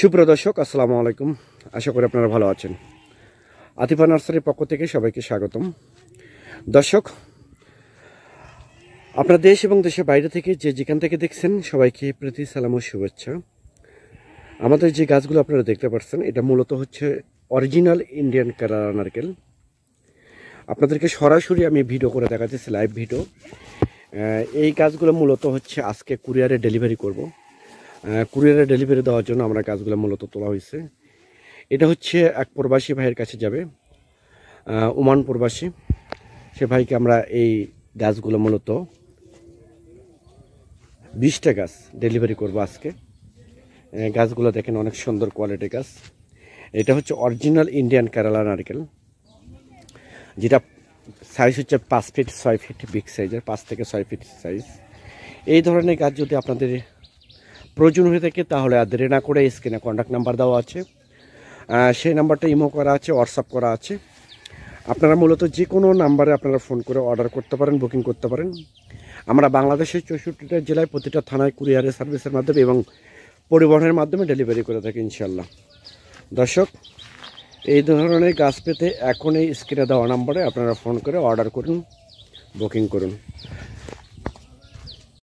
সুপ্রিয় দর্শক, আসসালামু আলাইকুম। আশা করি আপনারা ভালো আছেন। আতিফা নার্সারির পক্ষ থেকে সবাইকে স্বাগতম। দর্শক, আপনার দেশ এবং দেশের বাইরে থেকে যেখান থেকে দেখছেন সবাইকে প্রীতি সালাম ও শুভেচ্ছা। আমাদের যে গাছগুলো আপনারা দেখতে পাচ্ছেন এটা মূলত হচ্ছে অরিজিনাল ইন্ডিয়ান কেরালা নারকেল। আপনাদেরকে সরাসরি আমি ভিডিও করে দেখাচ্ছি, লাইভ ভিডিও। এই গাছগুলো মূলত হচ্ছে আজকে কুরিয়ারে ডেলিভারি করব। কুরিয়ারে ডেলিভারি দেওয়ার জন্য আমরা গাছগুলো মূলত তোলা হয়েছে। এটা হচ্ছে এক প্রবাসী ভাইয়ের কাছে যাবে, ওমান প্রবাসী। সে ভাইকে আমরা এই গাছগুলো মূলত 20টা গাছ ডেলিভারি করব আজকে। গাছগুলো দেখেন, অনেক সুন্দর কোয়ালিটির গাছ। এটা হচ্ছে অরিজিনাল ইন্ডিয়ান কেরালা নারকেল, যেটা সাইজ হচ্ছে 5 ফিট 6 ফিট বিগ সাইজের, 5 থেকে 6 ফিট সাইজ। এই ধরনের গাছ যদি আপনাদের প্রয়োজন হয়ে থাকে তাহলে আর দেরি না করে স্ক্রিনে কন্ট্যাক্ট নাম্বার দেওয়া আছে, সেই নাম্বারটা ইমো করা আছে, হোয়াটসঅ্যাপ করা আছে। আপনারা মূলত যে কোনো নাম্বারে আপনারা ফোন করে অর্ডার করতে পারেন, বুকিং করতে পারেন। আমরা বাংলাদেশের 64টা জেলায় প্রতিটা থানায় কুরিয়ারের সার্ভিসের মাধ্যমে এবং পরিবহনের মাধ্যমে ডেলিভারি করে থাকি ইনশাল্লাহ। দর্শক, এই ধরনের গাছ পেতে এখনই স্ক্রিনে দেওয়া নাম্বারে আপনারা ফোন করে অর্ডার করুন, বুকিং করুন।